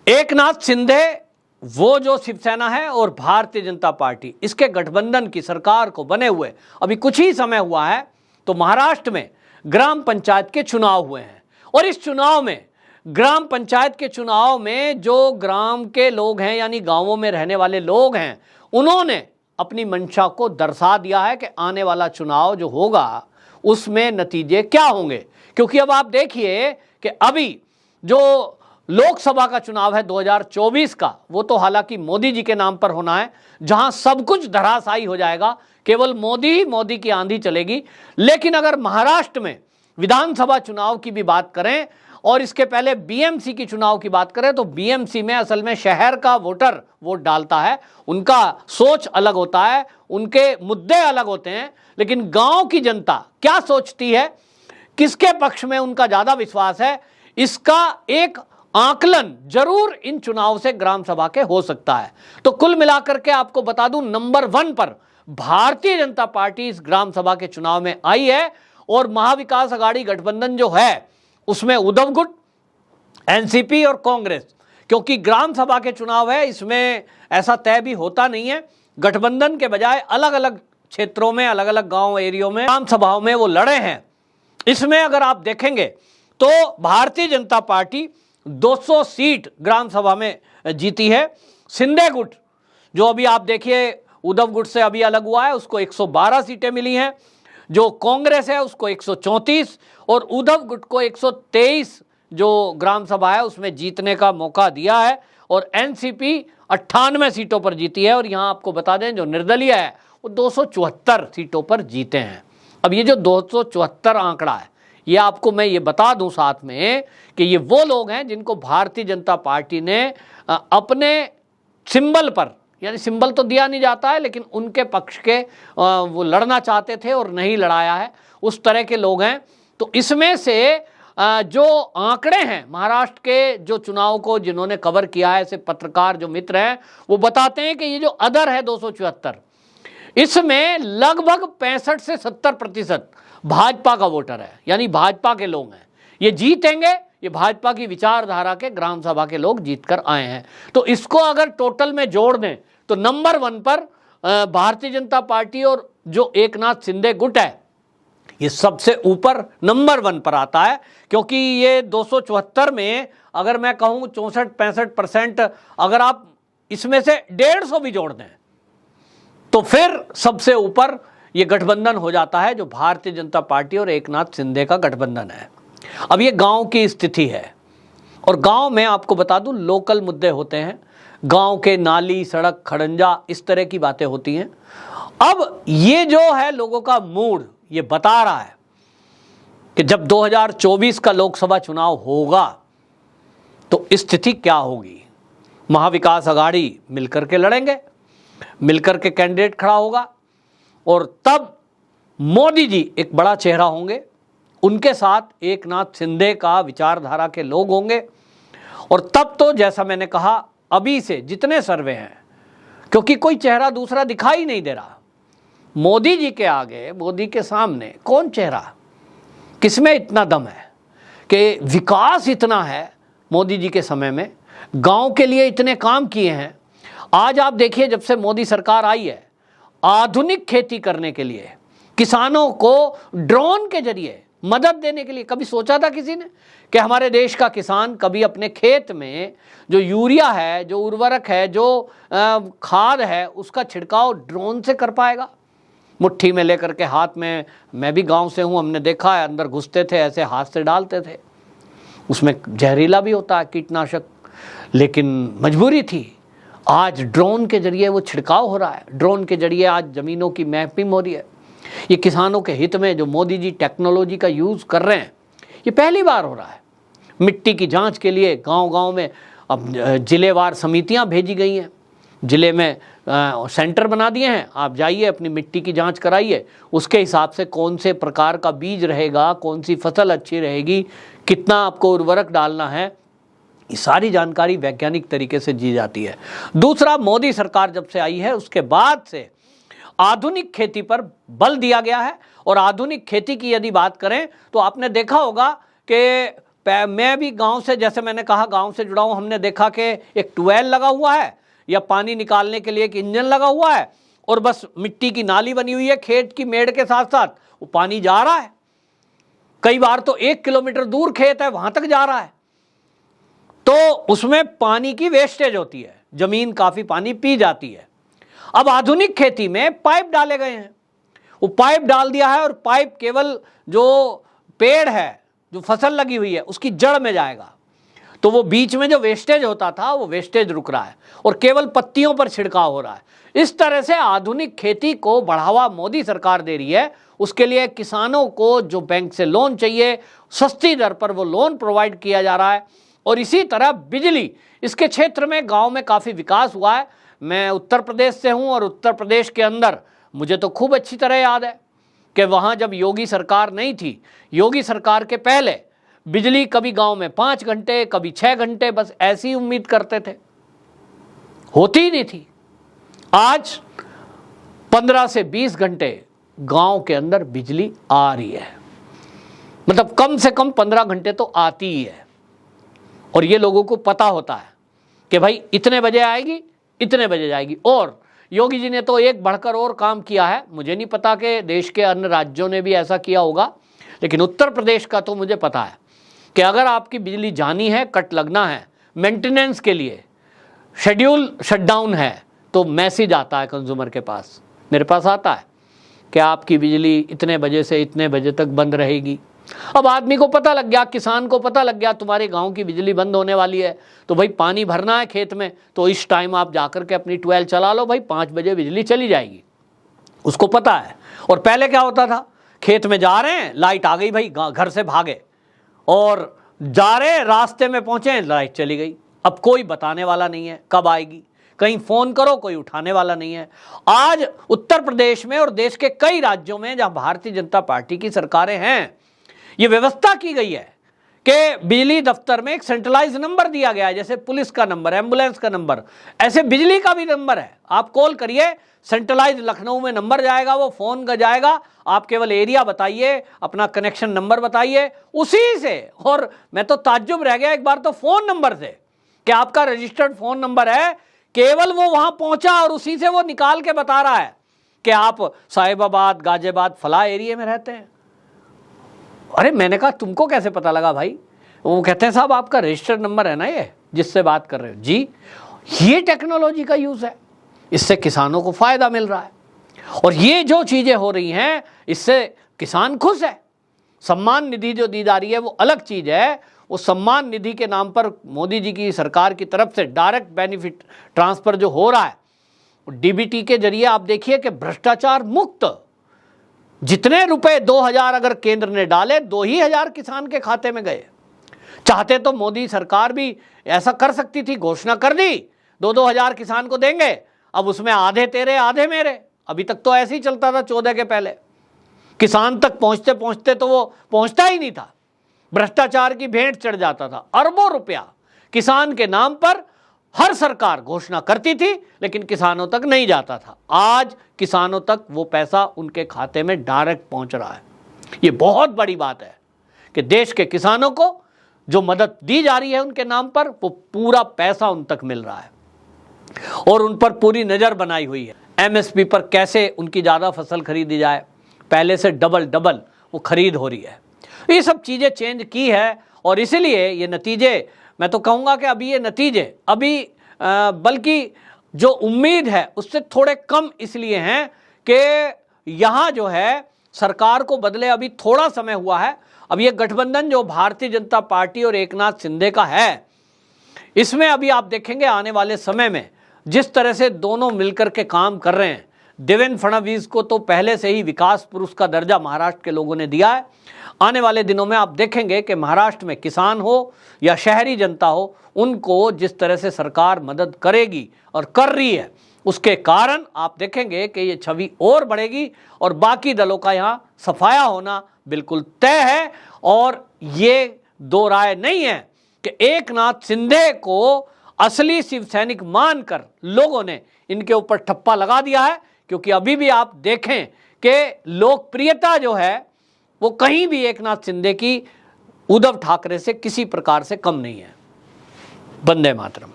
एकनाथ शिंदे वो जो शिवसेना है और भारतीय जनता पार्टी इसके गठबंधन की सरकार को बने हुए अभी कुछ ही समय हुआ है, तो महाराष्ट्र में ग्राम पंचायत के चुनाव हुए हैं। और इस चुनाव में, ग्राम पंचायत के चुनाव में जो ग्राम के लोग हैं यानी गांवों में रहने वाले लोग हैं, उन्होंने अपनी मंशा को दर्शा दिया है कि आने वाला चुनाव जो होगा उसमें नतीजे क्या होंगे। क्योंकि अब आप देखिए कि अभी जो लोकसभा का चुनाव है 2024 का, वो तो हालांकि मोदी जी के नाम पर होना है, जहां सब कुछ धराशायी हो जाएगा, केवल मोदी ही मोदी की आंधी चलेगी। लेकिन अगर महाराष्ट्र में विधानसभा चुनाव की भी बात करें और इसके पहले बीएमसी की चुनाव की बात करें, तो बीएमसी में असल में शहर का वोटर वोट डालता है, उनका सोच अलग होता है, उनके मुद्दे अलग होते हैं। लेकिन गांव की जनता क्या सोचती है, किसके पक्ष में उनका ज्यादा विश्वास है, इसका एक आकलन जरूर इन चुनाव से ग्राम सभा के हो सकता है। तो कुल मिलाकर के आपको बता दूं, नंबर 1 पर भारतीय जनता पार्टी इस ग्राम सभा के चुनाव में आई है। और महाविकास अघाड़ी गठबंधन जो है उसमें उद्धव गुट, एनसीपी और कांग्रेस, क्योंकि ग्राम सभा के चुनाव है, इसमें ऐसा तय भी होता नहीं है, गठबंधन के बजाय अलग अलग क्षेत्रों में, अलग अलग गांव एरियो में ग्राम सभाओं में वो लड़े हैं। इसमें अगर आप देखेंगे तो भारतीय जनता पार्टी 200 सीट ग्राम सभा में जीती है। शिंदे गुट जो अभी आप देखिए उद्धव गुट से अभी अलग हुआ है, उसको 112 सीटें मिली हैं। जो कांग्रेस है उसको 134 और उद्धव गुट को 123 जो ग्राम सभा है उसमें जीतने का मौका दिया है। और एनसीपी 98 सीटों पर जीती है। और यहां आपको बता दें जो निर्दलीय है वो 274 सीटों पर जीते हैं। अब ये जो 274 आंकड़ा है, ये आपको मैं ये बता दूं साथ में कि ये वो लोग हैं जिनको भारतीय जनता पार्टी ने अपने सिंबल पर, यानी सिंबल तो दिया नहीं जाता है लेकिन उनके पक्ष के वो लड़ना चाहते थे और नहीं लड़ाया है, उस तरह के लोग हैं। तो इसमें से जो आंकड़े हैं महाराष्ट्र के जो चुनाव को जिन्होंने कवर किया है, ऐसे पत्रकार जो मित्र हैं, वो बताते हैं कि ये जो अदर है 274, इसमें लगभग 65 से 70% भाजपा का वोटर है, यानी भाजपा के लोग हैं। ये जीतेंगे, ये भाजपा की विचारधारा के ग्राम सभा के लोग जीतकर आए हैं। तो इसको अगर टोटल में जोड़ दें तो नंबर 1 पर भारतीय जनता पार्टी और जो एकनाथ शिंदे गुट है ये सबसे ऊपर नंबर 1 पर आता है। क्योंकि ये 274 में अगर मैं कहूँ 64-65%, अगर आप इसमें से 150 भी जोड़ दें तो फिर सबसे ऊपर ये गठबंधन हो जाता है जो भारतीय जनता पार्टी और एकनाथ शिंदे का गठबंधन है। अब ये गांव की स्थिति है और गांव में आपको बता दूं लोकल मुद्दे होते हैं, गांव के नाली, सड़क, खड़ंजा, इस तरह की बातें होती हैं। अब ये जो है लोगों का मूड ये बता रहा है कि जब 2024 का लोकसभा चुनाव होगा तो स्थिति क्या होगी। महाविकास अघाड़ी मिलकर के लड़ेंगे, मिलकर के कैंडिडेट खड़ा होगा और तब मोदी जी एक बड़ा चेहरा होंगे, उनके साथ एकनाथ शिंदे का विचारधारा के लोग होंगे। और तब तो जैसा मैंने कहा अभी से जितने सर्वे हैं, क्योंकि कोई चेहरा दूसरा दिखाई नहीं दे रहा, मोदी जी के आगे, मोदी के सामने कौन चेहरा, किसमें इतना दम है कि विकास इतना है मोदी जी के समय में, गांव के लिए इतने काम किए हैं। आज आप देखिए जब से मोदी सरकार आई है, आधुनिक खेती करने के लिए किसानों को ड्रोन के जरिए मदद देने के लिए, कभी सोचा था किसी ने कि हमारे देश का किसान कभी अपने खेत में जो यूरिया है, जो उर्वरक है, जो खाद है, उसका छिड़काव ड्रोन से कर पाएगा। मुट्ठी में लेकर के हाथ में, मैं भी गांव से हूं, हमने देखा है, अंदर घुसते थे, ऐसे हाथ से डालते थे, उसमें जहरीला भी होता है कीटनाशक, लेकिन मजबूरी थी। आज ड्रोन के जरिए वो छिड़काव हो रहा है, ड्रोन के जरिए आज ज़मीनों की मैपिंग हो रही है। ये किसानों के हित में जो मोदी जी टेक्नोलॉजी का यूज़ कर रहे हैं, ये पहली बार हो रहा है। मिट्टी की जांच के लिए गांव-गांव में अब जिलेवार समितियां भेजी गई हैं, ज़िले में सेंटर बना दिए हैं, आप जाइए अपनी मिट्टी की जांच कराइए, उसके हिसाब से कौन से प्रकार का बीज रहेगा, कौन सी फसल अच्छी रहेगी, कितना आपको उर्वरक डालना है, ये सारी जानकारी वैज्ञानिक तरीके से दी जाती है। दूसरा, मोदी सरकार जब से आई है उसके बाद से आधुनिक खेती पर बल दिया गया है। और आधुनिक खेती की यदि बात करें तो आपने देखा होगा कि मैं भी गांव से, जैसे मैंने कहा गांव से जुड़ा हूं, हमने देखा कि एक ट्यूबवेल लगा हुआ है या पानी निकालने के लिए एक इंजन लगा हुआ है और बस मिट्टी की नाली बनी हुई है, खेत की मेड़ के साथ साथ वो पानी जा रहा है। कई बार तो 1 किलोमीटर दूर खेत है, वहां तक जा रहा है। तो उसमें पानी की वेस्टेज होती है, जमीन काफी पानी पी जाती है। अब आधुनिक खेती में पाइप डाले गए हैं, वो पाइप डाल दिया है और पाइप केवल जो पेड़ है, जो फसल लगी हुई है, उसकी जड़ में जाएगा। तो वो बीच में जो वेस्टेज होता था वो वेस्टेज रुक रहा है और केवल पत्तियों पर छिड़काव हो रहा है। इस तरह से आधुनिक खेती को बढ़ावा मोदी सरकार दे रही है। उसके लिए किसानों को जो बैंक से लोन चाहिए, सस्ती दर पर वो लोन प्रोवाइड किया जा रहा है। और इसी तरह बिजली, इसके क्षेत्र में गांव में काफ़ी विकास हुआ है। मैं उत्तर प्रदेश से हूं और उत्तर प्रदेश के अंदर मुझे तो खूब अच्छी तरह याद है कि वहाँ जब योगी सरकार नहीं थी, योगी सरकार के पहले बिजली कभी गांव में 5 घंटे, कभी 6 घंटे, बस ऐसी उम्मीद करते थे, होती ही नहीं थी। आज 15 से 20 घंटे गांव के अंदर बिजली आ रही है, मतलब कम से कम 15 घंटे तो आती ही है। और ये लोगों को पता होता है कि भाई इतने बजे आएगी, इतने बजे जाएगी। और योगी जी ने तो एक बढ़कर और काम किया है, मुझे नहीं पता कि देश के अन्य राज्यों ने भी ऐसा किया होगा, लेकिन उत्तर प्रदेश का तो मुझे पता है कि अगर आपकी बिजली जानी है, कट लगना है, मेंटेनेंस के लिए शेड्यूल शटडाउन है, तो मैसेज आता है कंज्यूमर के पास, मेरे पास आता है कि आपकी बिजली इतने बजे से इतने बजे तक बंद रहेगी। अब आदमी को पता लग गया, किसान को पता लग गया तुम्हारे गांव की बिजली बंद होने वाली है, तो भाई पानी भरना है खेत में, तो इस टाइम आप जाकर के अपनी ट्यूबवेल चला लो, भाई 5 बजे बिजली चली जाएगी, उसको पता है। और पहले क्या होता था, खेत में जा रहे हैं, लाइट आ गई, भाई घर से भागे, और जा रहे हैं, रास्ते में पहुंचे, लाइट चली गई। अब कोई बताने वाला नहीं है कब आएगी, कहीं फोन करो कोई उठाने वाला नहीं है। आज उत्तर प्रदेश में और देश के कई राज्यों में जहां भारतीय जनता पार्टी की सरकारें हैं, ये व्यवस्था की गई है कि बिजली दफ्तर में एक सेंट्रलाइज नंबर दिया गया है, जैसे पुलिस का नंबर, एम्बुलेंस का नंबर, ऐसे बिजली का भी नंबर है। आप कॉल करिए, सेंट्रलाइज लखनऊ में नंबर जाएगा, वो फोन का जाएगा, आप केवल एरिया बताइए, अपना कनेक्शन नंबर बताइए, उसी से। और मैं तो ताज्जुब रह गया एक बार तो फोन नंबर से कि आपका रजिस्टर्ड फोन नंबर है, केवल वो वहां पहुंचा और उसी से वो निकाल के बता रहा है कि आप साहिबाबाद, गाजियाबाद, फला एरिया में रहते हैं। अरे मैंने कहा तुमको कैसे पता लगा भाई? वो कहते हैं साहब आपका रजिस्टर्ड नंबर है ना ये जिससे बात कर रहे हो। जी, ये टेक्नोलॉजी का यूज है, इससे किसानों को फायदा मिल रहा है। और ये जो चीजें हो रही हैं इससे किसान खुश है। सम्मान निधि जो दी जा रही है वो अलग चीज है। वो सम्मान निधि के नाम पर मोदी जी की सरकार की तरफ से डायरेक्ट बेनिफिट ट्रांसफर जो हो रहा है, डीबीटी के जरिए आप देखिए कि भ्रष्टाचार मुक्त, जितने रुपए 2000 अगर केंद्र ने डाले, 2,000 किसान के खाते में गए। चाहते तो मोदी सरकार भी ऐसा कर सकती थी, घोषणा कर दी 2-2 हजार किसान को देंगे, अब उसमें आधे तेरे आधे मेरे। अभी तक तो ऐसे ही चलता था 14 के पहले, किसान तक पहुंचते पहुंचते तो वो पहुंचता ही नहीं था, भ्रष्टाचार की भेंट चढ़ जाता था। अरबों रुपया किसान के नाम पर हर सरकार घोषणा करती थी, लेकिन किसानों तक नहीं जाता था। आज किसानों तक वो पैसा उनके खाते में डायरेक्ट पहुंच रहा है। ये बहुत बड़ी बात है कि देश के किसानों को जो मदद दी जा रही है उनके नाम पर, वो पूरा पैसा उन तक मिल रहा है और उन पर पूरी नजर बनाई हुई है। एमएसपी पर कैसे उनकी ज़्यादा फसल खरीदी जाए, पहले से डबल वो खरीद हो रही है। ये सब चीज़ें चेंज की है और इसीलिए ये नतीजे, मैं तो कहूँगा कि अभी ये नतीजे बल्कि जो उम्मीद है उससे थोड़े कम इसलिए हैं कि यहाँ जो है सरकार को बदले अभी थोड़ा समय हुआ है। अब ये गठबंधन जो भारतीय जनता पार्टी और एकनाथ शिंदे का है, इसमें अभी आप देखेंगे आने वाले समय में जिस तरह से दोनों मिलकर के काम कर रहे हैं। देवेंद्र फडणवीस को तो पहले से ही विकास पुरुष का दर्जा महाराष्ट्र के लोगों ने दिया है। आने वाले दिनों में आप देखेंगे कि महाराष्ट्र में किसान हो या शहरी जनता हो, उनको जिस तरह से सरकार मदद करेगी और कर रही है, उसके कारण आप देखेंगे कि ये छवि और बढ़ेगी और बाकी दलों का यहाँ सफाया होना बिल्कुल तय है। और ये दो राय नहीं है कि एकनाथ शिंदे को असली शिव सैनिक मानकर लोगों ने इनके ऊपर ठप्पा लगा दिया है, क्योंकि अभी भी आप देखें कि लोकप्रियता जो है वो कहीं भी एकनाथ शिंदे की उद्धव ठाकरे से किसी प्रकार से कम नहीं है। वंदे मातरम।